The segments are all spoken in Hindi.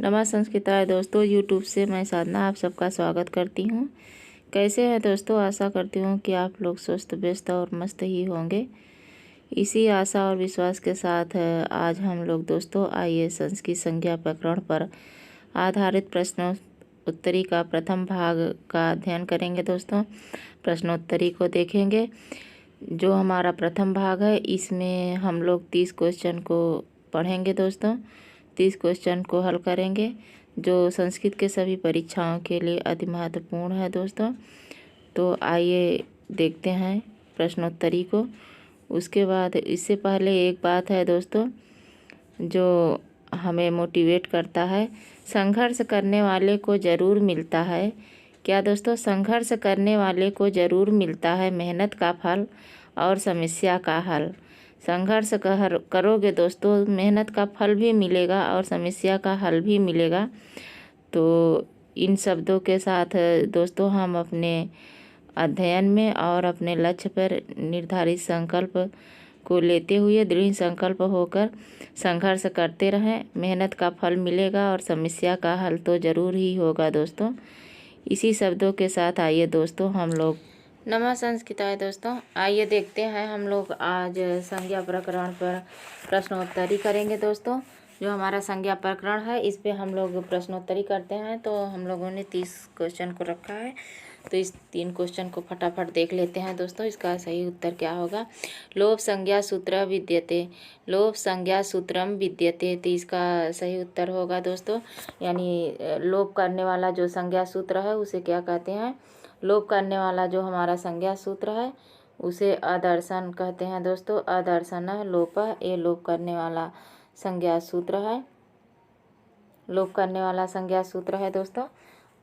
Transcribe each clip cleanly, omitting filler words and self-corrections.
नमः संस्कृताय दोस्तों, यूट्यूब से मैं साधना आप सबका स्वागत करती हूँ। कैसे हैं दोस्तों? आशा करती हूँ कि आप लोग स्वस्थ व्यस्त और मस्त ही होंगे। इसी आशा और विश्वास के साथ आज हम लोग दोस्तों आइए संस्कृत संज्ञा प्रकरण पर आधारित प्रश्नोत्तरी का प्रथम भाग का अध्ययन करेंगे। दोस्तों प्रश्नोत्तरी को देखेंगे। जो हमारा प्रथम भाग है इसमें हम लोग 30 क्वेश्चन को पढ़ेंगे। दोस्तों 30 क्वेश्चन को हल करेंगे जो संस्कृत के सभी परीक्षाओं के लिए अति महत्वपूर्ण है। दोस्तों तो आइए देखते हैं प्रश्नोत्तरी को। उसके बाद इससे पहले एक बात है दोस्तों जो हमें मोटिवेट करता है, संघर्ष करने वाले को ज़रूर मिलता है। क्या दोस्तों? संघर्ष करने वाले को ज़रूर मिलता है मेहनत का फल और समस्या का हल। संघर्ष करोगे दोस्तों, मेहनत का फल भी मिलेगा और समस्या का हल भी मिलेगा। तो इन शब्दों के साथ दोस्तों हम अपने अध्ययन में और अपने लक्ष्य पर निर्धारित संकल्प को लेते हुए दृढ़ संकल्प होकर संघर्ष करते रहें। मेहनत का फल मिलेगा और समस्या का हल तो ज़रूर ही होगा। दोस्तों इसी शब्दों के साथ आइए दोस्तों हम लोग नमः संस्कृताय दोस्तों आइए देखते हैं हम लोग आज संज्ञा प्रकरण पर प्रश्नोत्तरी करेंगे। दोस्तों जो हमारा संज्ञा प्रकरण है इस पे हम लोग प्रश्नोत्तरी करते हैं। तो हम लोगों ने 30 क्वेश्चन को रखा है, तो इस 3 क्वेश्चन को फटाफट देख लेते हैं। दोस्तों इसका सही उत्तर क्या होगा? लोभ संज्ञा सूत्र विद्यते, लोभ संज्ञा सूत्रम विद्यते। तो इसका सही उत्तर होगा दोस्तों, यानी लोभ करने वाला जो संज्ञा सूत्र है उसे क्या कहते हैं? लोभ करने वाला जो हमारा संज्ञा सूत्र है उसे अदर्शन कहते हैं। दोस्तों अदर्शन लोप, ये लोभ करने वाला संज्ञा सूत्र है, लोप करने वाला संज्ञा सूत्र है दोस्तों।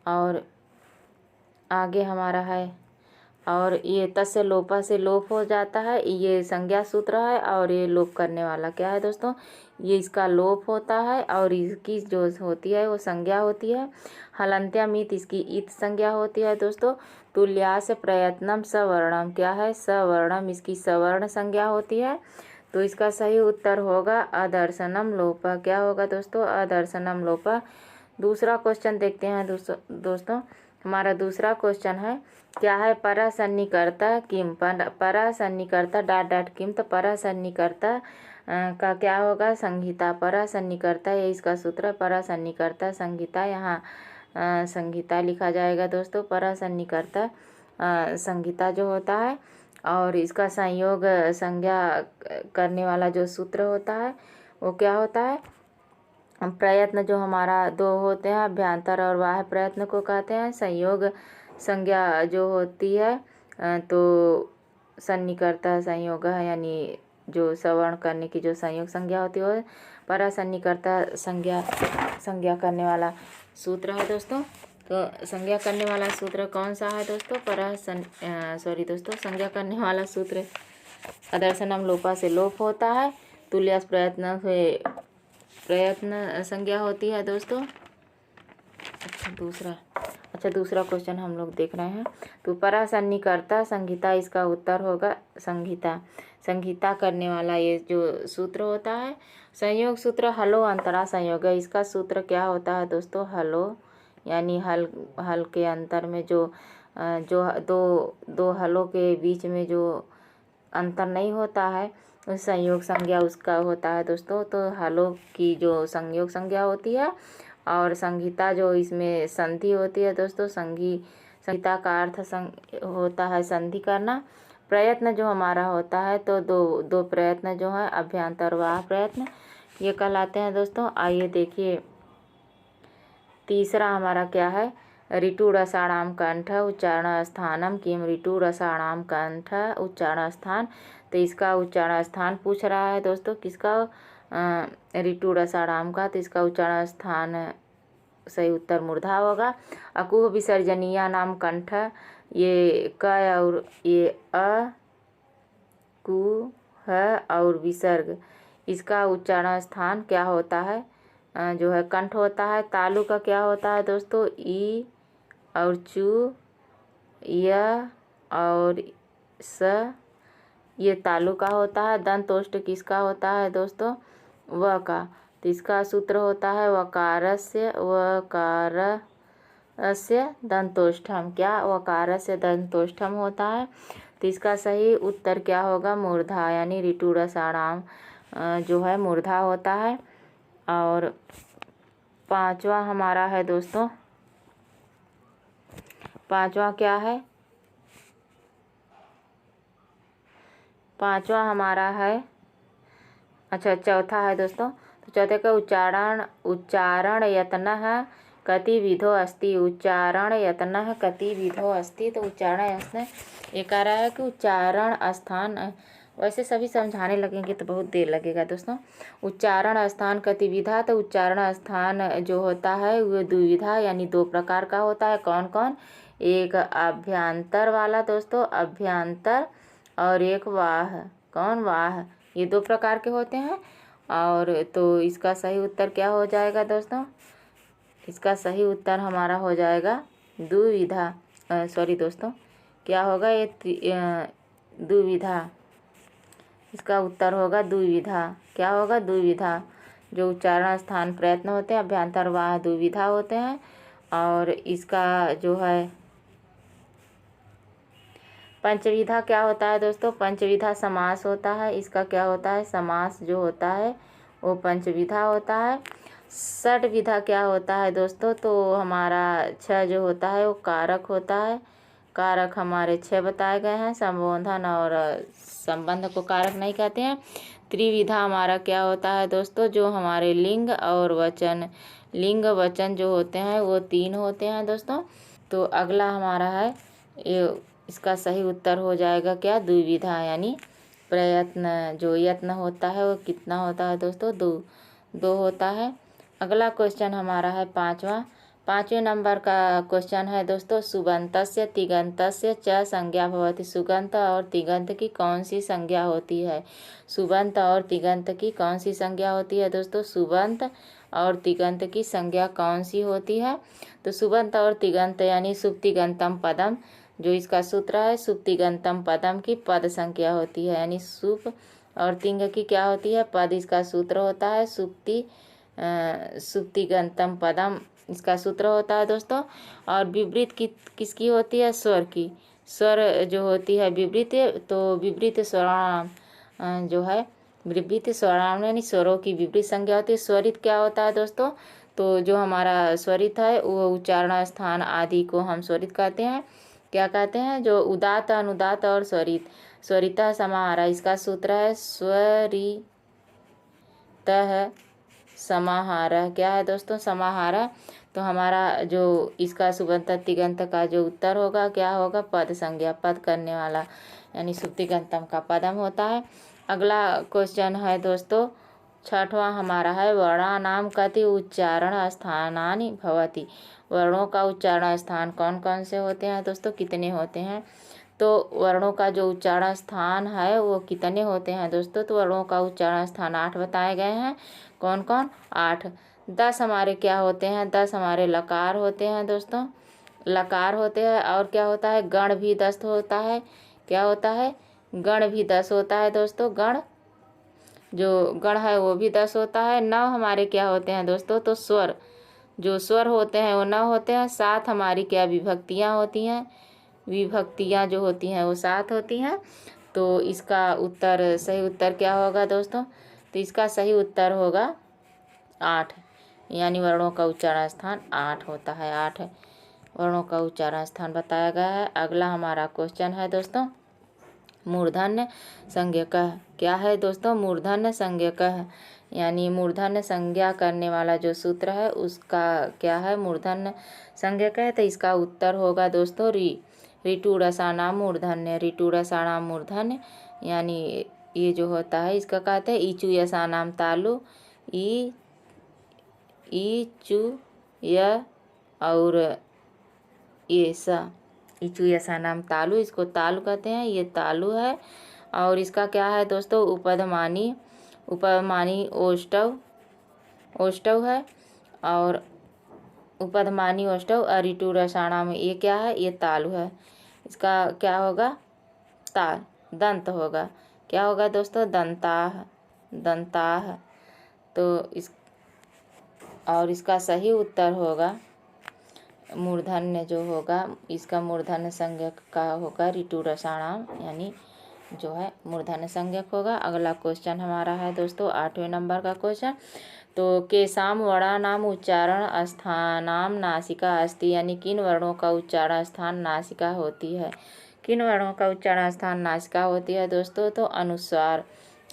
और आगे हमारा है, और ये तस्य लोपा से लोप हो जाता है, ये संज्ञा सूत्र है। और ये लोप करने वाला क्या है दोस्तों? ये इसका लोप होता है और इसकी जो होती है वो संज्ञा होती है। हलंत्यामित इसकी इत संज्ञा होती है। दोस्तों तुल्यास प्रयत्नम सवर्णम, क्या है? सवर्णम इसकी सवर्ण संज्ञा होती है। तो इसका सही उत्तर होगा अदर्शनम लोपा। क्या होगा दोस्तों? अदर्शनम लोपा। दूसरा क्वेश्चन देखते हैं दोस्तों हमारा दूसरा क्वेश्चन है क्या है? परासन्निकर्ता किम, परासन्निकर्ता डॉट डॉट किम। तो परासन्निकर्ता का क्या होगा? संहिता। परासन्निकर्ता ये इसका सूत्र, परासन्निकर्ता संहिता। यहाँ संहिता लिखा जाएगा दोस्तों। परासन्निकर्ता संहिता जो होता है, और इसका संयोग संज्ञा करने वाला जो सूत्र होता है वो क्या होता है? प्रयत्न जो हमारा 2 होते हैं, अभ्यंतर और बाह्य प्रयत्न को कहते हैं। संयोग संज्ञा जो होती है तो सन्निकर्ता संयोग है, यानी जो सवर्ण करने की जो संयोग संज्ञा होती है परासन्निकर्ता संज्ञा करने वाला सूत्र है दोस्तों। तो संज्ञा करने वाला सूत्र कौन सा है दोस्तों? दोस्तों संज्ञा करने वाला सूत्र अदर्शनम लोपा से लोप होता है, तुल्यास प्रयत्न से प्रयत्न संज्ञा होती है दोस्तों। दूसरा क्वेश्चन हम लोग देख रहे हैं। तो परासन्निकर्ता संहिता, इसका उत्तर होगा संहिता। संहिता करने वाला ये जो सूत्र होता है, संयोग सूत्र हलो अंतरा संयोग है। इसका सूत्र क्या होता है दोस्तों? हलो, यानी हल के अंतर में जो दो हलों के बीच में जो अंतर नहीं होता है उस संयोग संज्ञा उसका होता है दोस्तों। तो हलों की जो संयोग संज्ञा होती है और संहिता जो इसमें संधि होती है दोस्तों। संहिता का अर्थ होता है संधि करना। प्रयत्न जो हमारा होता है तो दो प्रयत्न जो है अभ्यंतर वाह प्रयत्न ये कहलाते हैं दोस्तों। आइए देखिए तीसरा हमारा क्या है? ऋतु रसाणाम कंठ उच्चारण स्थानम किम, ऋतु रसाणाम कंठ उच्चारण स्थान। तो इसका उच्चारण स्थान पूछ रहा है दोस्तों किसका? ऋतु रसाणाम का। तो इसका उच्चारण स्थान सही उत्तर मूर्धा होगा। अकुह विसर्जनीय नाम कंठ, ये क और ये अ कु है और विसर्ग, इसका उच्चारण स्थान क्या होता है? जो है कंठ होता है। तालु का क्या होता है दोस्तों? ई और चू, य और स, ये तालु का होता है। दंतोष्ट किसका होता है दोस्तों? व का। तो तो इसका सूत्र होता है वकारस्य दंतोष्ठम। क्या वकारस्य दंतोष्ठम होता है। तो इसका सही उत्तर क्या होगा, मूर्धा, यानी ऋटुरसाणाम जो है मूर्धा होता है। और पांचवा हमारा है दोस्तों, पांचवा क्या है, पांचवा हमारा है, अच्छा चौथा है दोस्तों। तो चौथे का उच्चारण यत्नः कतिविधो अस्ति। उच्चारण यत्नः कतिविधो अस्ति। तो उच्चारण यत्न ये कह रहा है कि उच्चारण स्थान, वैसे सभी समझाने लगेंगे तो बहुत देर लगेगा दोस्तों। उच्चारण स्थान कतिविधा, तो उच्चारण स्थान जो होता है वो द्विविधा यानी दो प्रकार का होता है। कौन कौन, एक अभ्यंतर वाला दोस्तों, अभ्यंतर, और एक वाह। कौन, वाह। ये दो प्रकार के होते हैं। और तो इसका सही उत्तर क्या हो जाएगा दोस्तों, इसका सही उत्तर हमारा हो जाएगा द्विविधा, सॉरी दोस्तों, क्या होगा ये द्विविधा। इसका उत्तर होगा द्विविधा। क्या होगा, द्विविधा। जो उच्चारण स्थान प्रयत्न होते हैं, अभ्यंतर वाह द्विविधा होते हैं। और इसका जो है पंचविधा क्या होता है दोस्तों, पंचविधा समास होता है। इसका क्या होता है, समास जो होता है वो पंचविधा होता है। षट विधा क्या होता है दोस्तों, तो हमारा 6 जो होता है वो कारक होता है। कारक हमारे 6 बताए गए हैं, संबोधन और संबंध को कारक नहीं कहते हैं। त्रिविधा हमारा क्या होता है दोस्तों, जो हमारे लिंग और वचन, लिंग वचन जो होते हैं वो 3 होते हैं दोस्तों। तो अगला हमारा है ये, इसका सही उत्तर हो जाएगा क्या, द्विविधा, यानी प्रयत्न, जो यत्न होता है वो कितना होता है दोस्तों, 2 होता है। अगला क्वेश्चन हमारा है पाँचवें नंबर का क्वेश्चन है दोस्तों, सुबंतस्य तिगंतस्य च संज्ञा भवति। सुगंत और तिगंत की कौन सी संज्ञा होती है। सुबंत और तिगंत की कौन सी संज्ञा होती है दोस्तों, सुबंत और तिगंत की संज्ञा कौन सी होती है। तो सुबंत और तिगंत यानी सुप्तिगंतम पदम, जो इसका सूत्र है सुप्तिगंतम पदम की पद संख्या होती है, यानी सुप और तिंग की क्या होती है, पद। इसका सूत्र होता है सुप्तिगंतम पदम, इसका सूत्र होता है दोस्तों। और विवृत की किसकी होती है, स्वर की। स्वर जो होती है विवृत, तो विवृत स्वराणाम जो है, विवृत स्वराणाम यानी स्वरों की विवृत संज्ञा होती है। स्वरित क्या होता है दोस्तों, तो जो हमारा स्वरित है वो उच्चारण स्थान आदि को हम स्वरित कहते हैं। क्या कहते हैं, जो उदात, अनुदात और स्वरित। स्वरितः समाहारा, इसका सूत्र है स्वरितः समाहारा। क्या है दोस्तों, समाहारा। तो हमारा जो इसका सुबंत तिगंत का जो उत्तर होगा क्या होगा, पद संज्ञा, पद करने वाला, यानी सुप्तिगंतम का पदम होता है। अगला क्वेश्चन है दोस्तों, 6वां हमारा है वर्णानाम कति उच्चारण स्थानानि भवति। वर्णों का उच्चारण स्थान कौन कौन से होते हैं दोस्तों, कितने होते हैं। तो वर्णों का जो उच्चारण स्थान है वो कितने होते हैं दोस्तों, तो वर्णों का उच्चारण स्थान 8 बताए गए हैं। कौन कौन, 8। 10 हमारे क्या होते हैं, 10 हमारे लकार होते हैं दोस्तों, लकार होते हैं। और क्या होता है, गण भी 10 होता है। क्या होता है, गण भी 10 होता है दोस्तों। गण जो गण है वो भी 10 होता है। 9 हमारे क्या होते हैं दोस्तों, तो स्वर, जो स्वर होते हैं वो 9 होते हैं। 7 हमारी क्या विभक्तियाँ होती हैं, विभक्तियाँ जो होती हैं वो 7 होती हैं। तो इसका उत्तर, सही उत्तर क्या होगा दोस्तों, तो इसका सही उत्तर होगा 8, यानी वर्णों का उच्चारण स्थान 8 होता है। 8 वर्णों का उच्चारण स्थान बताया गया है। अगला हमारा क्वेश्चन है दोस्तों, मूर्धन्य संज्ञकः। क्या है दोस्तों, मूर्धन्य संज्ञकः, यानी मूर्धन्य संज्ञा करने वाला जो सूत्र है उसका क्या है, मूर्धन्य संज्ञकः। तो इसका उत्तर होगा दोस्तों ऋटुरसाणाम मूर्धन्य। ऋटुरसाणाम मूर्धन्य, यानी ये जो होता है इसका कहते हैं ईचु यसानाम तालु। ई चू य और ये सा, ईचु यसानाम तालु, इसको तालु कहते हैं, ये तालु है। और इसका क्या है दोस्तों, उपधमानी, उपधमानी ओष्टव है। और उपधमानी ओष्टव और ऋटुरसाणाम ये क्या है, ये तालु है। इसका क्या होगा, दंत होगा। क्या होगा दोस्तों, दंताह, दंताह। तो और इसका सही उत्तर होगा मूर्धन्य जो होगा, इसका मूर्धन्य संज्ञक का होगा ऋतु रसाणाम, यानी जो है मूर्धन्य संज्ञक होगा। अगला क्वेश्चन हमारा है दोस्तों 8वें नंबर का क्वेश्चन। तो केसाम वर्णानाम उच्चारण स्थानाम नासिका अस्ति, यानी किन वर्णों का उच्चारण स्थान नासिका होती है। किन वर्णों का उच्चारण स्थान नासिका होती है दोस्तों? तो अनुस्वार,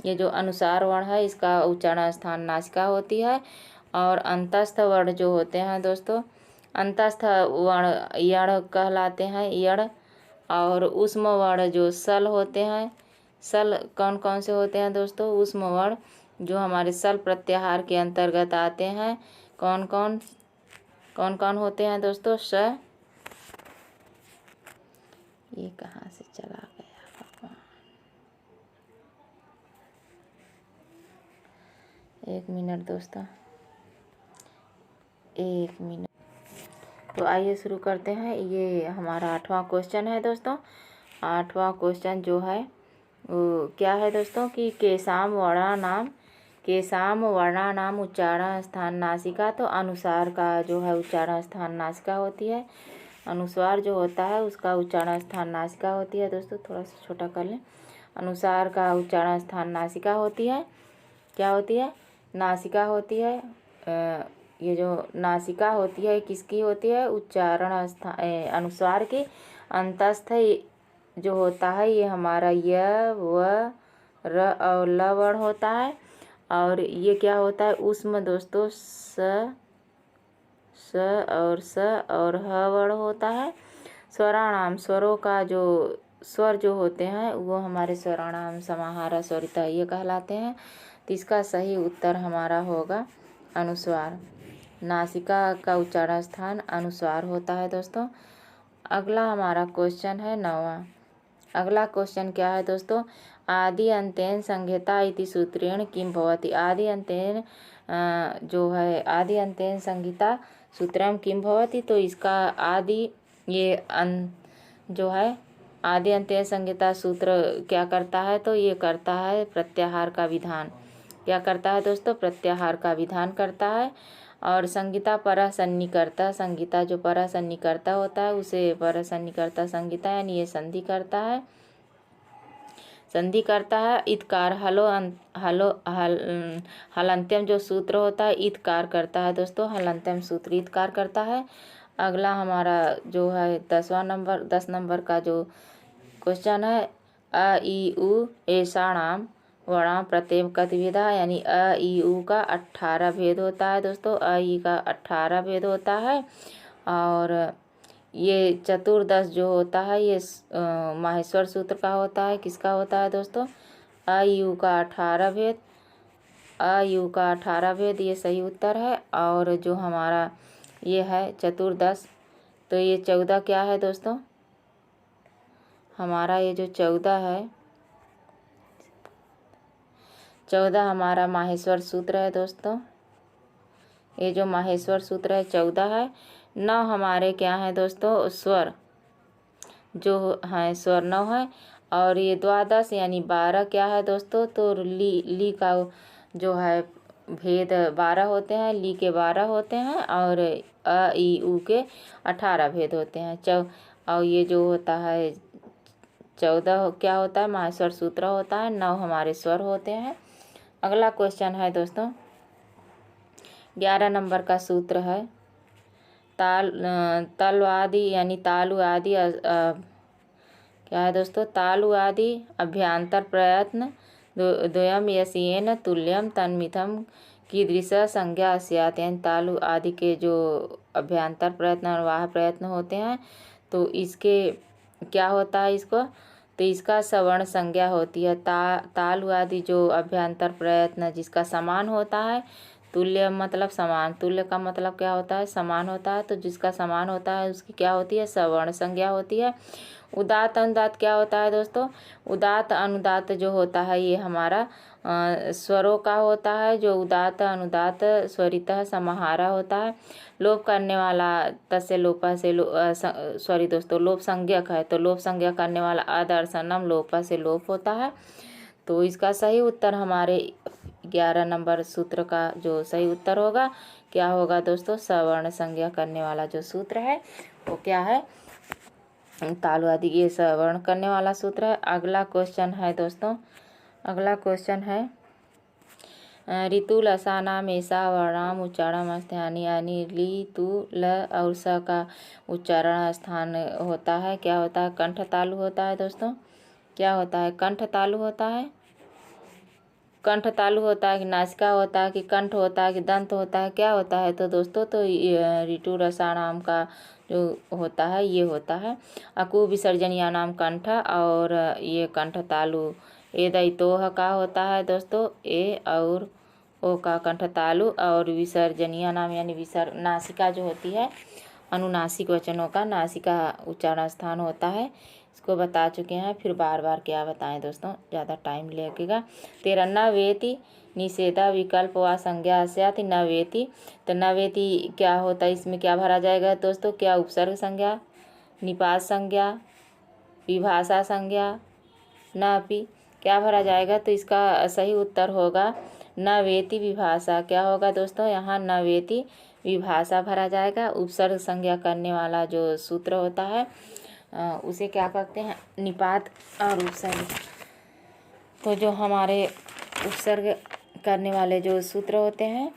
ये जो अनुसार वर्ण है इसका उच्चारण स्थान नासिका होती है। और अंतस्थ वर्ण जो होते हैं दोस्तों, अंतस्थ वर्ण यण कहलाते हैं, यण। और उष्म वर्ण जो सल होते हैं, सल कौन कौन से होते हैं दोस्तों? उष्म वर्ण जो हमारे सल प्रत्याहार के अंतर्गत आते हैं, कौन कौन होते हैं दोस्तों? स, ये कहाँ से चला गया भगवान, एक मिनट दोस्तों, एक मिनट। तो आइए शुरू करते हैं। ये हमारा 8वां क्वेश्चन है दोस्तों। 8वां क्वेश्चन जो है वो क्या है दोस्तों कि केसाम वर्णानाम उच्चारण स्थान नासिका। तो अनुसार का जो है उच्चारण स्थान नासिका होती है। अनुस्वार जो होता है उसका उच्चारण स्थान नासिका होती है दोस्तों। थोड़ा सा छोटा कर लें। अनुसार का उच्चारण स्थान नासिका होती है। क्या होती है? नासिका होती है। ये जो नासिका होती है किसकी होती है? उच्चारण स्थान अनुस्वार की। अंतस्थ जो होता है ये हमारा य, व, र और ल वर्ण होता है। और ये क्या होता है? उष्म दोस्तों स और स और ह वर्ण होता है। स्वराणाम, स्वरों का जो स्वर जो होते हैं वो हमारे स्वराणाम समाहारा स्वरिता ये कहलाते हैं। तो इसका सही उत्तर हमारा होगा अनुस्वार। नासिका का उच्चारण स्थान अनुस्वार होता है दोस्तों। अगला हमारा क्वेश्चन है 9वां। अगला क्वेश्चन क्या है दोस्तों? आदि अंतेन संहिता इति सूत्रेण किम भवति। आदि अंतेन जो है आदि अंतेन संहिता सूत्रम किम भवति। तो इसका आदि ये जो है आदि अंतेन संहिता सूत्र क्या करता है? तो ये करता है प्रत्याहार का विधान। क्या करता है दोस्तों? प्रत्याहार का विधान करता है। और संहिता परः सन्निकर्ता, संहिता जो परः सन्निकर्ता होता है उसे परः सन्निकर्ता संहिता यानी ये संधि करता है, संधि करता है। इतकार हलंत्यम जो सूत्र होता है इतकार करता है दोस्तों। हलंत्यम सूत्र इतकार करता है। अगला हमारा जो है 10 नंबर का जो क्वेश्चन है अ ई उ ऐषाणाम वर्णाम प्रत्यय कतिविधा, यानी अ ई उ का 18 भेद होता है दोस्तों। अ ई का 18 भेद होता है। और ये चतुर्दश जो होता है ये माहेश्वर सूत्र का होता है। किसका होता है दोस्तों? अ यू का 18 भेद, अ यू का 18 भेद ये सही उत्तर है। और जो हमारा ये है चतुर्दश, तो ये 14 क्या है दोस्तों? हमारा ये जो 14 है, 14 हमारा माहेश्वर सूत्र है दोस्तों। ये जो माहेश्वर सूत्र है 14 है। 9 हमारे क्या है दोस्तों? स्वर जो है स्वर 9 है। और ये द्वादश यानी 12 क्या है दोस्तों? तो ली का जो है भेद 12 होते हैं, ली के 12 होते हैं। और अ ई उ के 18 भेद होते हैं। और ये जो होता है 14 क्या होता है? माहेश्वर सूत्र होता है। 9 हमारे स्वर होते हैं। अगला क्वेश्चन है दोस्तों 11 नंबर का सूत्र है तल आदि यानी तालु आदि क्या है दोस्तों? तालु आदि अभ्यंतर प्रयत्न द्वयम यस्येन तुल्यम तन्मिथम कीदृश संज्ञा स्यात्। यानी तालु आदि के जो अभ्यंतर प्रयत्न और वाह प्रयत्न होते हैं तो इसके क्या होता है? इसको तो इसका सवर्ण संज्ञा होती है। तालु आदि जो अभ्यंतर प्रयत्न जिसका समान होता है, तुल्य मतलब समान, तुल्य का मतलब क्या होता है? समान होता है। तो जिसका समान होता है उसकी क्या होती है? सवर्ण संज्ञा होती है। उदात्त अनुदात्त क्या होता है दोस्तों? उदात्त अनुदात्त जो होता है ये हमारा स्वरों का होता है। जो उदात्त अनुदात्त स्वरितः समाहारा होता है। लोप करने वाला तस्य लोपा से सॉरी दोस्तों लोप संज्ञक है, तो लोप संज्ञा करने वाला अदर्शनम लोपा से लोप होता है। तो इसका सही उत्तर हमारे 11 नंबर सूत्र का जो सही उत्तर होगा क्या होगा दोस्तों, सवर्ण संज्ञा करने वाला जो सूत्र है वो क्या है, तालु आदि, ये सवर्ण करने वाला सूत्र है। अगला क्वेश्चन है दोस्तों, अगला क्वेश्चन है ऋतु लसानाम ऐसा वर्णाम उच्चारण स्थानी, यानी ली तु ल और स का उच्चारण स्थान होता है, क्या होता है, कंठ तालु होता है दोस्तों। क्या होता है, कंठ तालु होता है, कंठ तालु होता है कि नासिका होता है कि कंठ होता है कि दंत होता है, क्या होता है तो दोस्तों, तो ऋतु रसानाम का जो होता है ये होता है अकु विसर्जनिया नाम कंठ, और ये कंठ तालु ए दैतोह का होता है दोस्तों, ए और ओ का कंठ तालु, और विसर्जनिया नाम यानी नासिका जो होती है अनुनासिक वचनों का नासिका उच्चारण स्थान होता है, इसको बता चुके हैं, फिर बार बार क्या बताएं दोस्तों, ज़्यादा टाइम लगेगा। 13 नवेति निषेधा विकल्प व संज्ञा स्यात् नवेति, तो नवेति क्या होता है, इसमें क्या भरा जाएगा दोस्तों, क्या उपसर्ग संज्ञा, निपात संज्ञा, विभाषा संज्ञा, नापि, क्या भरा जाएगा, तो इसका सही उत्तर होगा नवेति विभाषा। क्या होगा दोस्तों, यहाँ नवेति विभाषा भरा जाएगा। उपसर्ग संज्ञा करने वाला जो सूत्र होता है उसे क्या कहते हैं, निपात और उपसर्ग। तो जो हमारे उपसर्ग करने वाले जो सूत्र होते हैं,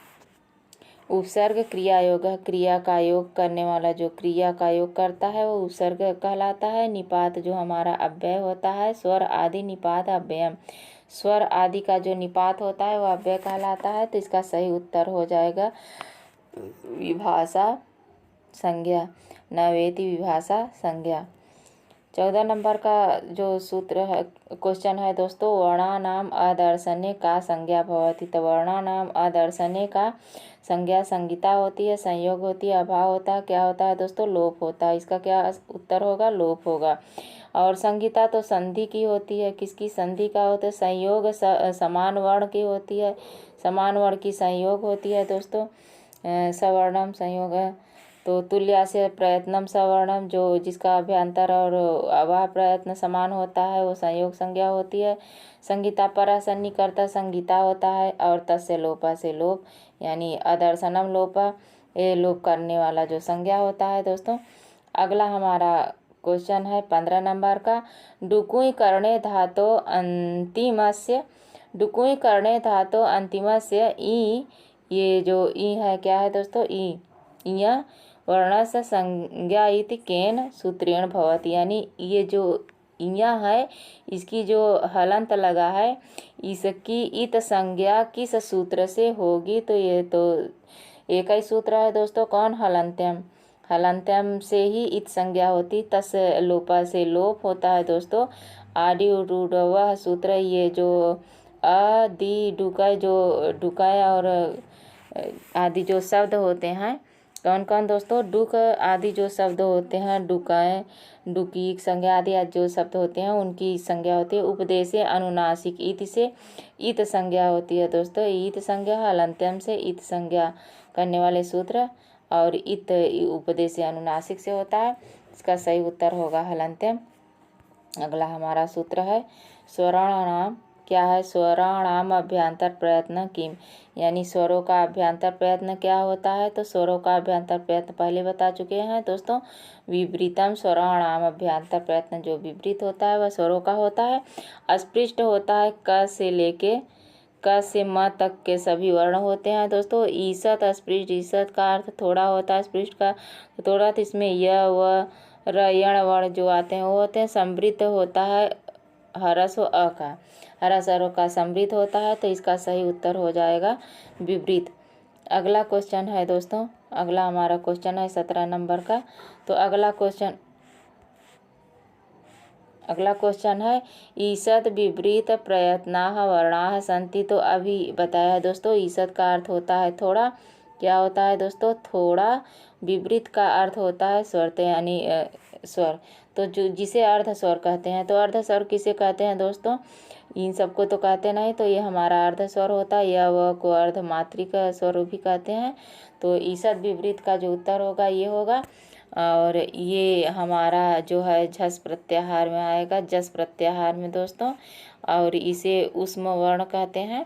उपसर्ग क्रिया योग, क्रिया का योग करने वाला जो क्रिया का योग करता है वो उपसर्ग कहलाता है। निपात जो हमारा अव्यय होता है, स्वर आदि निपात अव्ययम, स्वर आदि का जो निपात होता है वो अव्यय कहलाता है, तो इसका सही उत्तर हो जाएगा विभाषा संज्ञा, नवेति विभाषा संज्ञा। 14 नंबर का जो सूत्र है, क्वेश्चन है दोस्तों, वर्णानाम अदर्शने का संज्ञा भवति, तो वर्णानाम अदर्शने का संज्ञा संगीता होती है, संयोग होती है, अभाव होता है, क्या होता है दोस्तों, लोप होता है, इसका क्या उत्तर होगा, लोप होगा। और संगीता तो संधि की होती है, किसकी संधि का होता है, संयोग समान वर्ण की होती है, समान वर्ण की संयोग होती है दोस्तों, सवर्णम संयोग है। तो तुल्य से प्रयत्नम सवर्णम, जो जिसका अभ्यंतर और अवाह प्रयत्न समान होता है वो संयोग संज्ञा होती है। संगीता परा सन्निकर्ता संगीता होता है, और तस्य लोपा से लोप, यानी अदर्शनम लोपा, ये लोप करने वाला जो संज्ञा होता है दोस्तों। अगला हमारा क्वेश्चन है 15 नंबर का, डुकुई करणे धातो अंतिमस्य, डुकुई करणे धातो अंतिमस्य ई, ये जो ई है क्या है दोस्तों, ई, यह वर्णस संज्ञा इति केन सूत्रेण भवति, यानी ये जो इया है इसकी जो हलंत लगा है इसकी इत संज्ञा किस सूत्र से होगी, तो ये तो एक ही सूत्र है दोस्तों, कौन, हलंत्यम, हलंत्यम से ही इत संज्ञा होती, तस लोपा से लोप होता है दोस्तों। आदि वह सूत्र, ये जो आदि डुकाय, जो डुकाय और आदि जो शब्द होते हैं, कौन कौन दोस्तों, डुक आदि जो शब्द होते हैं, डुकाए, डुकी संज्ञा आदि जो शब्द होते हैं उनकी संज्ञा होती है। उपदेश अनुनासिक इत से इत संज्ञा होती है दोस्तों, इत संज्ञा हलंत्यम से इत संज्ञा करने वाले सूत्र, और इत उपदेश अनुनासिक से होता है, इसका सही उत्तर होगा हलंत्यम। अगला हमारा सूत्र है स्वराणाम, क्या है, स्वराणाम अभ्यंतर प्रयत्न किम, यानी स्वरों का अभ्यंतर प्रयत्न क्या होता है, तो स्वरों का अभ्यंतर प्रयत्न पहले बता चुके हैं दोस्तों, विपरीतम स्वराणाम अभ्यंतर प्रयत्न, जो विपरीत होता है वह स्वरों का होता है। अस्पृष्ट होता है, क से लेके क से म तक के सभी वर्ण होते हैं दोस्तों। ईसत अस्पृष्ट, ईसत का अर्थ थोड़ा होता है, अस्पृष्ट का थोड़ा, तो इसमें य व र यण वर्ण जो आते हैं वो होते हैं। समृद्ध होता है हरस व अ का, हरस अरो का समृद्ध होता है, तो इसका सही उत्तर हो जाएगा विपरीत। अगला क्वेश्चन है दोस्तों, अगला हमारा क्वेश्चन है 17 नंबर का, तो अगला क्वेश्चन है ईसद विपरीत प्रयत्नाः वर्णाः सन्ति, तो अभी बताया है दोस्तों, ईसद का अर्थ होता है थोड़ा, क्या होता है दोस्तों, थोड़ा, विपरीत का अर्थ होता है स्वर, यानी स्वर, तो जो जिसे अर्ध स्वर कहते हैं, तो अर्ध स्वर किसे कहते हैं दोस्तों, इन सबको तो कहते नहीं, तो ये हमारा अर्ध स्वर होता है, या व को अर्ध मात्रिक स्वर भी कहते हैं। तो ईसद विपरीत का जो उत्तर होगा ये होगा, और ये हमारा जो है झस प्रत्याहार में आएगा, जस प्रत्याहार में दोस्तों, और इसे उष्म वर्ण कहते हैं।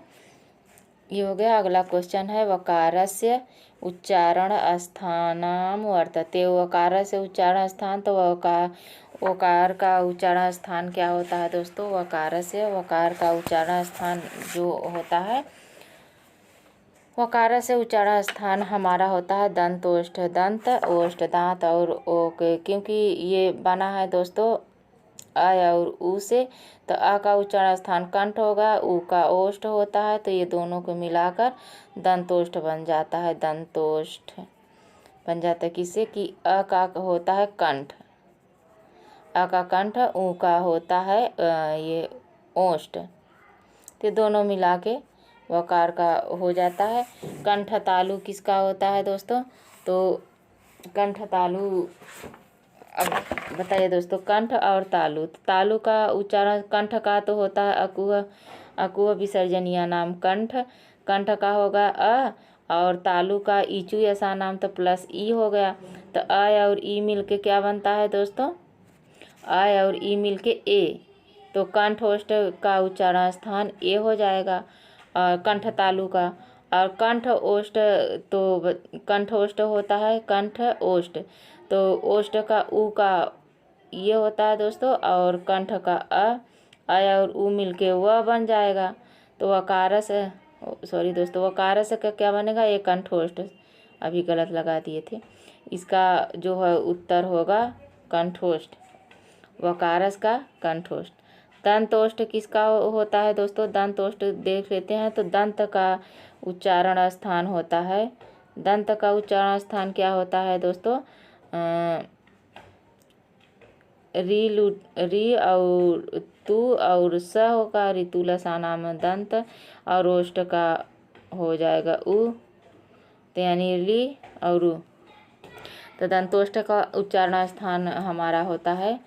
ये हो गया। अगला क्वेश्चन है वकारस्य उच्चारण स्थानम वर्तते। वकार से उच्चारण स्थान, तो वकार का उच्चारण स्थान क्या होता है दोस्तों? वकार से वकार का उच्चारण स्थान जो होता है, वकार से उच्चारण स्थान हमारा होता है दंत ओष्ठ। दंत ओष्ठ दांत और ओके, क्योंकि ये बना है दोस्तों अ और उ से, तो अ का उच्चारण स्थान कंठ होगा, उ का ओष्ठ होता है, तो ये दोनों को मिलाकर दंतोष्ठ बन जाता है। दंतोष्ठ बन जाता है किससे कि अ का होता है कंठ, अ का कंठ, उ का होता है ये ओष्ठ, तो दोनों मिला के वकार का हो जाता है। कंठ तालु किसका होता है दोस्तों? तो कंठ तालु, अब बताइए दोस्तों, कंठ और तालु। तालु का उच्चारण कंठ का तो होता है अकुह, अकुह विसर्जनीय नाम कंठ, कंठ का होगा अ, और तालु का ईचु ऐसा नाम तो प्लस ई हो गया, तो अ और ई मिल के क्या बनता है दोस्तों? अ और ई मिल के ए, तो कंठ ओष्ठ का उच्चारण स्थान ए हो जाएगा और कंठ तालु का। और कंठ ओष्ठ, तो कंठ ओष्ठ होता है कंठ ओष्ठ, तो ओष्ठ का उ का ये होता है दोस्तों, और कंठ का अ और उ मिल के व बन जाएगा। तो वकारस, सॉरी दोस्तों, वकारस का क्या बनेगा? ये कंठोष्ठ, अभी गलत लगा दिए थे। इसका जो है उत्तर होगा कंठोष्ठ, वकारस का कंठोष्ठ। दंतोष्ठ किसका होता है दोस्तों? दंतोष्ठ देख लेते हैं, तो दंत का उच्चारण स्थान होता है, दंत का उच्चारण स्थान क्या होता है दोस्तों? री और तू और स होगा, ऋतु लसाना में दंत, और ओष्ठ का हो जाएगा उ, तो यानी ली और उ। तो दंतोष्ठ का उच्चारण स्थान हमारा होता है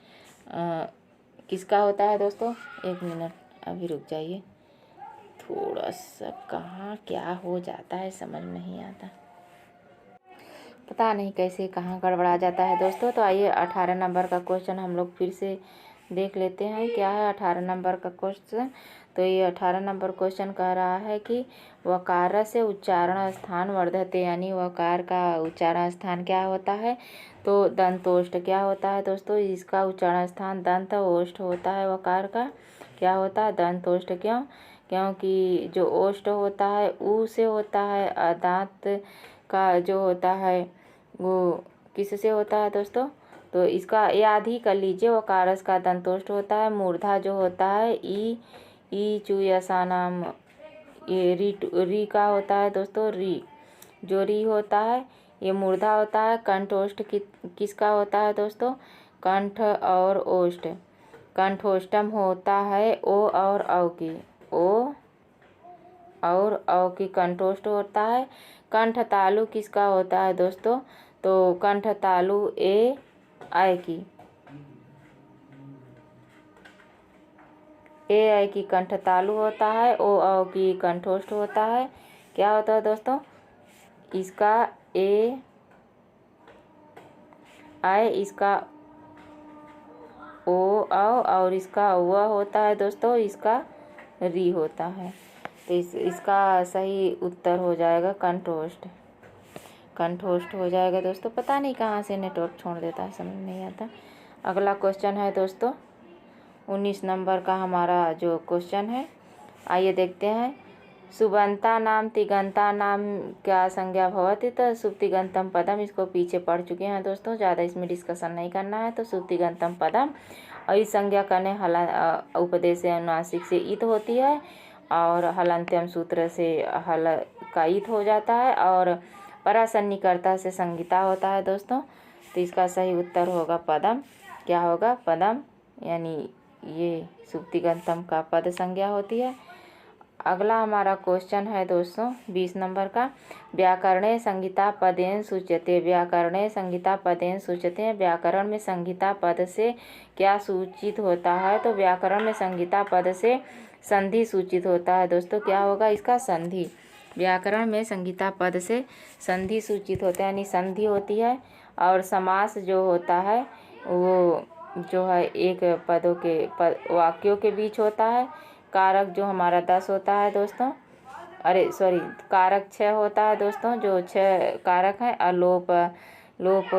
किसका होता है दोस्तों? एक मिनट, अभी रुक जाइए, थोड़ा सा कहाँ क्या हो जाता है समझ नहीं आता, पता नहीं कैसे कहाँ गड़बड़ा जाता है दोस्तों। तो आइए 18 नंबर का क्वेश्चन हम लोग फिर से देख लेते हैं क्या है 18 नंबर का क्वेश्चन। तो ये 18 नंबर क्वेश्चन कह रहा है कि वकार से उच्चारण स्थान वर्धते, यानी वकार का उच्चारण स्थान क्या होता है? तो दंतोष्ठ क्या होता है दोस्तों? इसका उच्चारण स्थान दंत ओष्ठ होता है। वकार का क्या होता है? दंतोष्ठ। क्यों? क्योंकि जो ओष्ठ होता है उ से होता है, दांत का जो होता है वो किससे होता है दोस्तों? तो इसका याद ही कर लीजिए, वकारस का दंतोष्ठ होता है। मूर्धा जो होता है ई चू यसा नाम, ये री का होता है दोस्तों, री जो री होता है ये मूर्धा होता है। कंठोष्ठ किसका होता है दोस्तों? कंठ और ओष्ठ, कंठोष्टम होता है ओ और औ की, ओ और औ की कंठोष्ठ होता है। कंठ तालु किसका होता है दोस्तों? तो कंठ तालु ए आय की, ए आय की कंठ तालु होता है, ओ औ की कंठोष्ठ होता है। क्या होता है दोस्तों? इसका ए आय, इसका ओ औ, और इसका व होता है दोस्तों, इसका री होता है। तो इसका सही उत्तर हो जाएगा कंठोष्ठ, कंठोष्ठ हो जाएगा दोस्तों। पता नहीं कहाँ से नेटवर्क छोड़ देता है, समझ नहीं आता। अगला क्वेश्चन है दोस्तों 19 नंबर का हमारा जो क्वेश्चन है, आइए देखते हैं। सुबंता नाम तिगंता नाम क्या संज्ञा भवति? तो सुप्तिगंतम पदम, इसको पीछे पढ़ चुके हैं दोस्तों, ज़्यादा इसमें डिस्कशन नहीं करना है। तो सुप्तिगंतम पदम, और इस संज्ञा करने हल उपदेश से अनुनासिक से ईत होती है, और हलंत्यम सूत्र से हल का ईत हो जाता है, और परासन्निकर्ता से संगीता होता है दोस्तों। तो इसका सही उत्तर होगा पदम। क्या होगा? पदम, यानी ये सुप्तिगंतम का पद संज्ञा होती है। अगला हमारा क्वेश्चन है दोस्तों 20 नंबर का। व्याकरणे संहिता पदेन सूच्यते, व्याकरणे संहिता पदेन सूच्यते। व्याकरण में संहिता पद से क्या सूचित होता है? तो व्याकरण में संहिता पद से संधि सूचित होता है दोस्तों। क्या होगा इसका? संधि। व्याकरण में संहिता पद से संधि सूचित होता है, यानी संधि होती है। और समास जो होता है वो जो है एक पदों के वाक्यों के बीच होता है। कारक जो हमारा 10 होता है दोस्तों, अरे सॉरी, कारक 6 होता है दोस्तों, जो 6 कारक हैं। अलोप लोप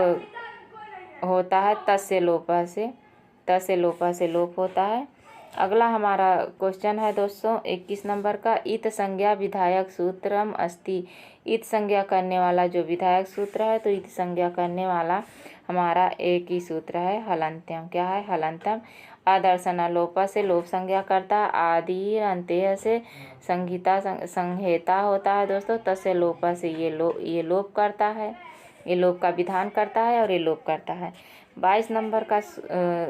होता है तस्य लोपा से, तस्य लोपा से लोप होता है। अगला हमारा क्वेश्चन है दोस्तों 21 नंबर का, इत संज्ञा विधायक सूत्रम अस्ति। इत संज्ञा करने वाला जो विधायक सूत्र है, तो इत संज्ञा करने वाला हमारा एक ही सूत्र है, हलंत्यम। क्या है? हलंत्यम। आदर्शन लोपा से लोप संज्ञा करता है। आदि अंत्य से संहिता संहिता होता है दोस्तों। तस्य लोपा से ये लोप करता है, ये लोप का विधान करता है और ये लोप करता है। 22 नंबर का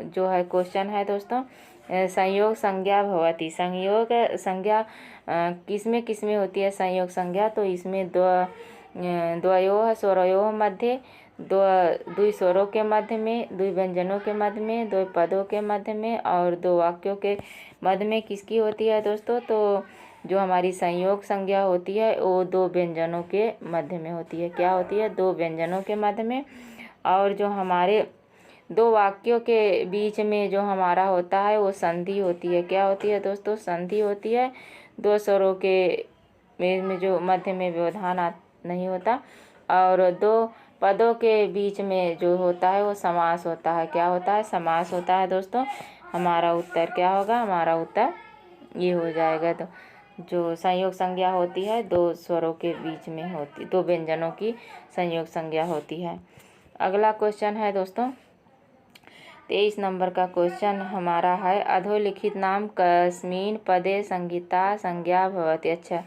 जो है क्वेश्चन है दोस्तों, संयोग संज्ञा भवति। संयोग संज्ञा किसमें होती है संयोग संज्ञा? तो इसमें द्वयोः स्वरयोः मध्य, दो स्वरों के मध्य में, दो व्यंजनों के मध्य में, दो पदों के मध्य में और दो वाक्यों के मध्य में किसकी होती है दोस्तों? तो जो हमारी संयोग संज्ञा होती है वो दो व्यंजनों के मध्य में होती है। क्या होती है? दो व्यंजनों के मध्य में। और जो हमारे दो वाक्यों के बीच में जो हमारा होता है वो संधि होती है। क्या होती है दोस्तों? संधि होती है। दो स्वरों के में जो मध्य में व्यवधान नहीं होता। और दो पदों के बीच में जो होता है वो समास होता है। क्या होता है? समास होता है दोस्तों। हमारा उत्तर क्या होगा? हमारा उत्तर ये हो जाएगा। तो जो संयोग संज्ञा होती है दो स्वरों के बीच में होती, दो व्यंजनों की संयोग संज्ञा होती है। अगला क्वेश्चन है दोस्तों 23 नंबर का क्वेश्चन हमारा है, अधोलिखित नाम कस्मिन् पदे संहिता संज्ञा भवति। अच्छा,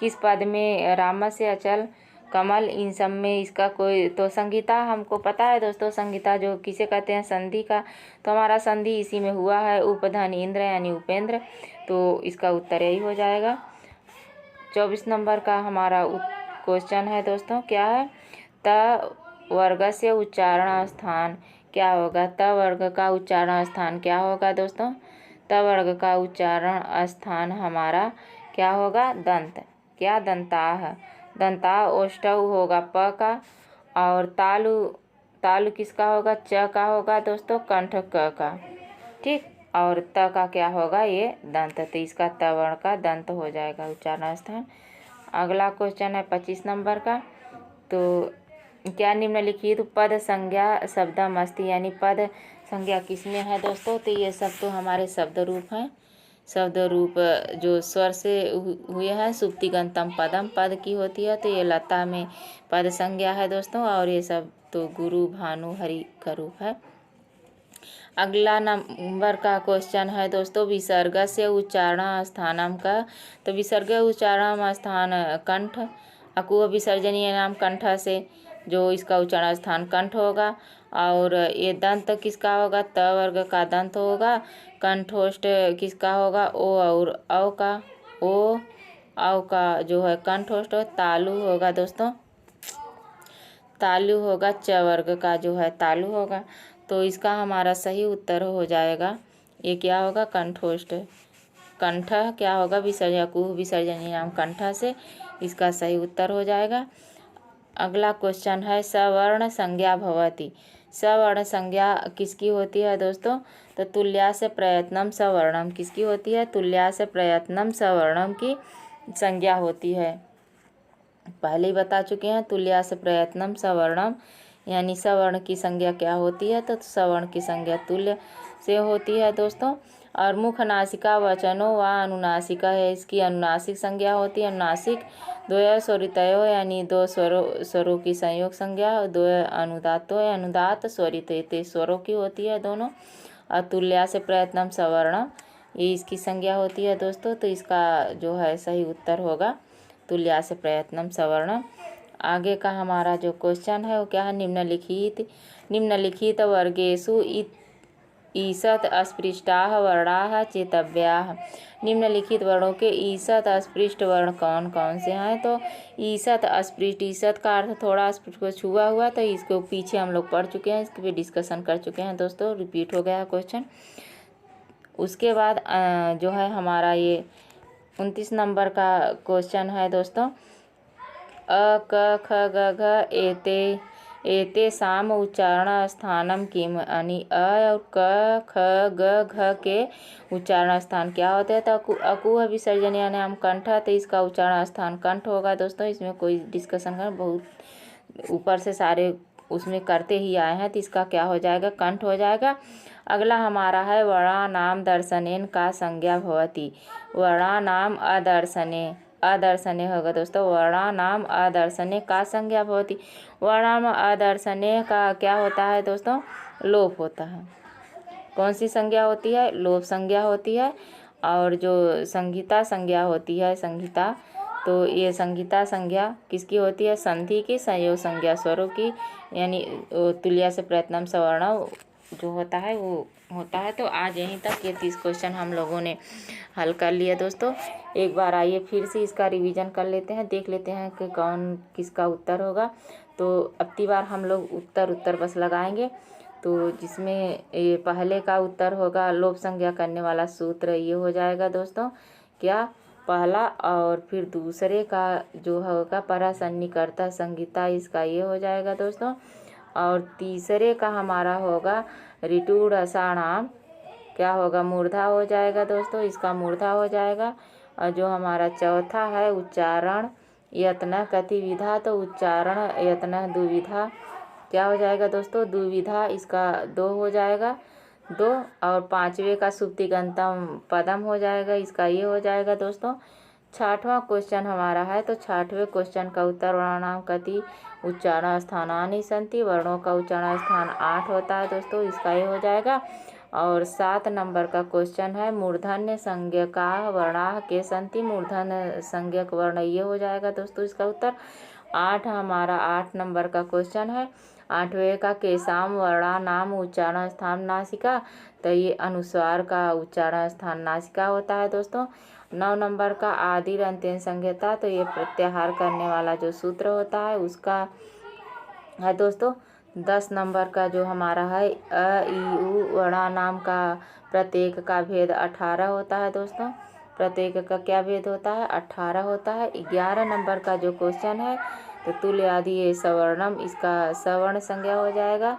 किस पद में रामस्य, अचल, कमल, इन सब में इसका कोई तो संहिता हमको पता है दोस्तों। संहिता जो किसे कहते हैं? संधि का। तो हमारा संधि इसी में हुआ है, उपधन इंद्र यानी उपेंद्र। तो इसका उत्तर यही हो जाएगा। 24 नंबर का हमारा क्वेश्चन है दोस्तों, क्या है? त वर्ग से उच्चारण स्थान क्या होगा? त वर्ग का उच्चारण स्थान क्या होगा दोस्तों? त वर्ग का उच्चारण स्थान हमारा क्या होगा? दंत। क्या? दंताह। दंताह ओष्ठव होगा प का। और तालु, तालु किसका होगा? च का होगा दोस्तों, कंठ क का। ठीक। और त का क्या होगा? ये दंत। तो इसका त वर्ण का दंत हो जाएगा उच्चारण स्थान। अगला क्वेश्चन है 25 नंबर का, तो क्या निम्नलिखित पद संज्ञा शब्दम अस्ति, यानी पद संज्ञा किसमें है दोस्तों? तो ये सब तो हमारे शब्द रूप हैं। शब्द रूप जो स्वर से हुए हैं, सुप्तिगंतम पदम पद की होती है। तो ये लता में पद संज्ञा है दोस्तों। और ये सब तो गुरु, भानु, हरि का रूप है। अगला नंबर का क्वेश्चन है दोस्तों, विसर्ग से उच्चारण स्थानम का। तो विसर्ग उच्चारण स्थान कंठ, अकुह विसर्जनीय नाम कंठ से जो इसका उच्चारण स्थान कंठ होगा। और ये दंत किसका होगा? त वर्ग का दंत होगा। कंठोष्ठ किसका होगा? ओ और औ का। ओ औ का जो है कंठोष्ठ तालु होगा दोस्तों। तालु होगा, च वर्ग का जो है तालु होगा। तो इसका हमारा सही उत्तर हो जाएगा, ये क्या होगा? कंठोष्ठ। कंठ क्या होगा? विसर्जन, कुह विसर्जनीय नाम कंठ से, इसका सही उत्तर हो जाएगा। अगला क्वेश्चन है, सवर्ण संज्ञा भवति। सवर्ण संज्ञा किसकी होती है दोस्तों? तो तुल्या से प्रयत्नम सवर्णम किसकी होती है? तुल्या से प्रयत्नम सवर्णम की संज्ञा होती है। पहले ही बता चुके हैं, तुल्या से प्रयत्नम सवर्णम यानी सवर्ण की संज्ञा क्या होती है? तो सवर्ण की संज्ञा तुल्य से होती है दोस्तों। और मुख नासिका वचनों व अनुनासिका है, इसकी अनुनासिक संज्ञा होती है। अनुनासिक द्वय स्वरितयो यानी दो स्वरों की संयोग संज्ञा। द्वय अनुदातो अनुदात स्वरित स्वरों की होती है दोनों। और तुल्या से प्रयत्नम सवर्णम ये इसकी संज्ञा होती है दोस्तों। तो इसका जो है सही उत्तर होगा तुल्या से प्रयत्नम सवर्णम। आगे का हमारा जो क्वेश्चन है वो क्या है? निम्नलिखित वर्गेषु ईसत् अस्पृष्टाः वर्णाः चेतव्याः। निम्नलिखित वर्णों के ईसत् अस्पृष्ट वर्ण कौन कौन से हैं? तो ईसत् अस्पृष्ट, ईसत् का अर्थ थोड़ा अस्पृष्ट को छुआ हुआ, तो इसको पीछे हम लोग पढ़ चुके हैं, इसके भी डिस्कशन कर चुके हैं दोस्तों, रिपीट हो गया क्वेश्चन। उसके बाद जो है हमारा ये 29 नंबर का क्वेश्चन है दोस्तों, अ क ख ग घ एते एतेषाम् उच्चारणस्थानं किम्, यानी अ और क ख ग घ के उच्चारण स्थान क्या होते हैं। तो अकुह विसर्जन यानी हम कंठ, तो इसका उच्चारण स्थान कंठ होगा दोस्तों। इसमें कोई डिस्कशन कर, बहुत ऊपर से सारे उसमें करते ही आए हैं, तो इसका क्या हो जाएगा, कंठ हो जाएगा। अगला हमारा है वर्णानाम दर्शनेन का संज्ञा भवति। वर्णानाम अदर्शने, अदर्शने होगा दोस्तों। वर्णानाम अदर्शने का संज्ञा भवति। वर्णानाम अदर्शने का क्या होता है दोस्तों, लोप होता है। कौन सी संज्ञा होती है, लोप संज्ञा होती है। और जो संहिता संज्ञा होती है, संहिता, तो ये संहिता संज्ञा किसकी होती है, संधि की, संयोग संज्ञा स्वरों की, यानी तुल्य से प्रयत्नम सवर्ण जो होता है वो होता है। तो आज यहीं तक ये 30 क्वेश्चन हम लोगों ने हल कर लिया दोस्तों। एक बार आइए फिर से इसका रिवीजन कर लेते हैं, देख लेते हैं कि कौन किसका उत्तर होगा। तो अब की बार हम लोग उत्तर बस लगाएंगे। तो जिसमें ये पहले का उत्तर होगा लोप संज्ञा करने वाला सूत्र, ये हो जाएगा दोस्तों क्या, पहला। और फिर दूसरे का जो होगा परासन्निकर्ता संहिता, इसका ये हो जाएगा दोस्तों। और तीसरे का हमारा होगा ऋटुरसाणाम, क्या होगा, मूर्धा हो जाएगा दोस्तों, इसका मूर्धा हो जाएगा। और जो हमारा चौथा है उच्चारण यत्न कतिविधा, तो उच्चारण यत्न दुविधा क्या हो जाएगा दोस्तों, दुविधा, इसका 2 हो जाएगा, 2। और पांचवे का सुप्तिगंतम पदम हो जाएगा, इसका ये हो जाएगा दोस्तों। छठवां क्वेश्चन हमारा है, तो छठवें क्वेश्चन का उत्तर वर्णानाम कति उच्चारण स्थानानि सन्ति, वर्णों का उच्चारण स्थान 8 होता है दोस्तों, इसका ये हो जाएगा। और 7 नंबर का क्वेश्चन है मूर्धन्य संज्ञका वर्णा के सन्ति, मूर्धन्य संज्ञक वर्ण, ये हो जाएगा दोस्तों इसका उत्तर। 8 नंबर का क्वेश्चन है, 8वें का केसाम वर्णानाम उच्चारण स्थान नासिका, तो ये अनुस्वार का उच्चारण स्थान नासिका होता है दोस्तों। 9 नंबर का आदिर अंत्यन संज्ञता, तो ये प्रत्याहार करने वाला जो सूत्र होता है उसका है दोस्तों। 10 नंबर का जो हमारा है अ ई उ वर्णानाम का प्रत्येक का भेद 18 होता है दोस्तों। प्रत्येक का क्या भेद होता है, 18 होता है। 11 नंबर का जो क्वेश्चन है, तो तुल्य आदि ये सवर्णम, इसका सवर्ण संज्ञा हो जाएगा।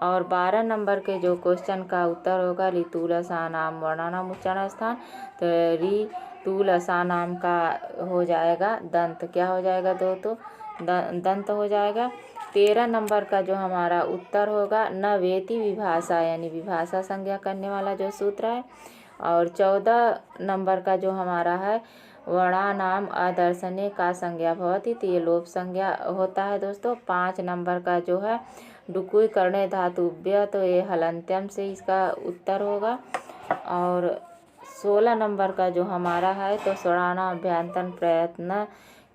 और 12 नंबर के जो क्वेश्चन का उत्तर होगा ऋतुलसा नाम वर्णानाम उच्चारण स्थान, तो ऋतुलसा नाम का हो जाएगा दंत, क्या हो जाएगा दोस्तों, दंत हो जाएगा। 13 नंबर का जो हमारा उत्तर होगा न वेति विभाषा, यानी विभाषा संज्ञा करने वाला जो सूत्र है। और 14 नंबर का जो हमारा है वर्णानाम अदर्शने का संज्ञा भवति, तो ये लोप संज्ञा होता है दोस्तों। 5 नंबर का जो है डुकुई करणे धातुभ्य, तो ये हलंत्यम से इसका उत्तर होगा। और 16 नंबर का जो हमारा है, तो स्वराना अभ्यंतर प्रयत्न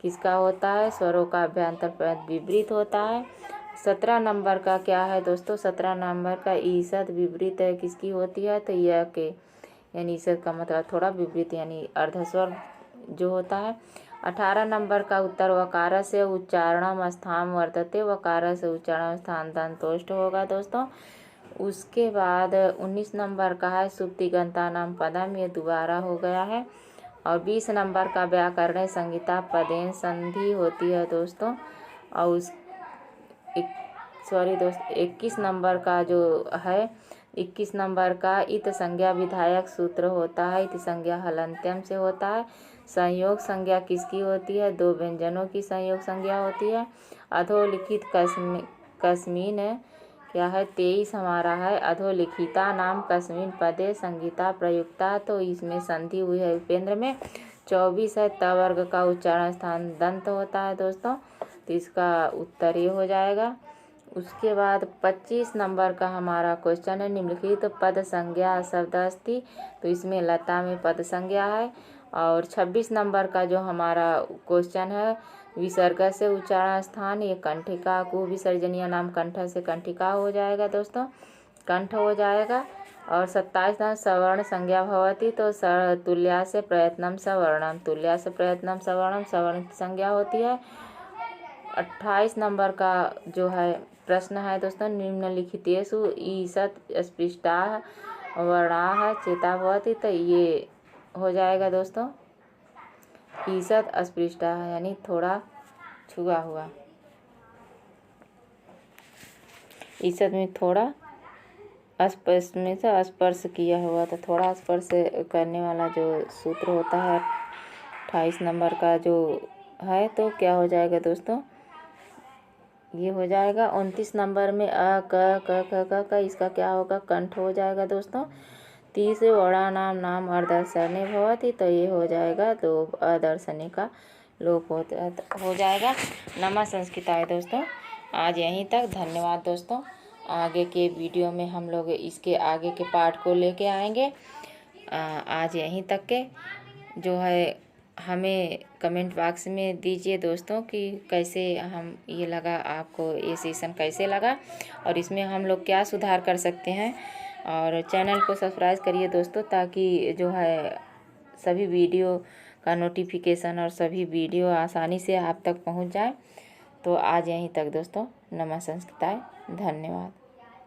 किसका होता है, स्वरों का अभ्यंतर प्रयत्न विपरीत होता है। 17 नंबर का क्या है दोस्तों, 17 नंबर का ईसद विपरीत है किसकी होती है, तो यह के, यानी ईसद का मतलब थोड़ा विपरीत, यानी अर्धस्वर जो होता है। 18 नंबर का उत्तर वकार से उच्चारणम स्थान वर्तते, वकार से उच्चारण स्थान दंतोष्ठ होगा दोस्तों। उसके बाद 19 नंबर का है सुप्तिगंता नाम पदम, ये दोबारा हो गया है। और 20 नंबर का व्याकरण संहिता पदेन संधि होती है दोस्तों। और उस 21 नंबर का जो है, 21 नंबर का इत संज्ञा विधायक सूत्र होता है, इत संज्ञा हलंत्यम से होता है। संयोग संज्ञा किसकी होती है, 2 व्यंजनों की संयोग संज्ञा होती है। अधोलिखित कस्मीन क्या है, 23 हमारा है अधोलिखिता नाम कस्मिन पदे संगीता प्रयुक्ता, तो इसमें संधि हुई है उपेंद्र में। 24 है त वर्ग का उच्चारण स्थान दंत होता है दोस्तों, तो इसका उत्तर ये हो जाएगा। उसके बाद 25 नंबर का हमारा क्वेश्चन है निम्नलिखित तो पद संज्ञा शब्द अस्ति, तो इसमें लता में पद संज्ञा है। और 26 नंबर का जो हमारा क्वेश्चन है विसर्ग से उच्चारण स्थान, ये कंठिका को विसर्जनीय नाम कंठ से कंठिका हो जाएगा दोस्तों, कंठ हो जाएगा। और 27 नाम सवर्ण संज्ञा भवती, तो तुल्या से प्रयत्नम सवर्णम, तुल्या से प्रयत्नम सवर्णम, सवर्ण संज्ञा होती है। 28 नंबर का जो है प्रश्न है दोस्तों निम्नलिखितेषु ईषत् स्पृष्टाः वर्णाः चेता भवति, तो ये हो जाएगा दोस्तों ईषत् अस्पृष्टाः, यानी थोड़ा छुआ हुआ। ईसद में थोड़ा स्पर्श में से स्पर्श किया हुआ था। थोड़ा स्पर्श करने वाला जो सूत्र होता है 28 नंबर का जो है, तो क्या हो जाएगा दोस्तों, ये हो जाएगा 29 नंबर में अ क क ख क क, इसका क्या होगा, कंठ हो जाएगा दोस्तों। 30 वड़ा नाम नाम अर्दर्शने भवति, तो ये हो जाएगा लोभ अदर्शने का लोप हो जाएगा। नमः संस्कृताय दोस्तों। आज यहीं तक, धन्यवाद दोस्तों। आगे के वीडियो में हम लोग इसके आगे के पार्ट को लेके आएंगे। आज यहीं तक के जो है हमें कमेंट बॉक्स में दीजिए दोस्तों कि कैसे हम ये लगा, आपको ये सेशन कैसे लगा और इसमें हम लोग क्या सुधार कर सकते हैं। और चैनल को सब्सक्राइब करिए दोस्तों, ताकि जो है सभी वीडियो का नोटिफिकेशन और सभी वीडियो आसानी से आप तक पहुंच जाए। तो आज यहीं तक दोस्तों। नमः संस्कृताय, धन्यवाद।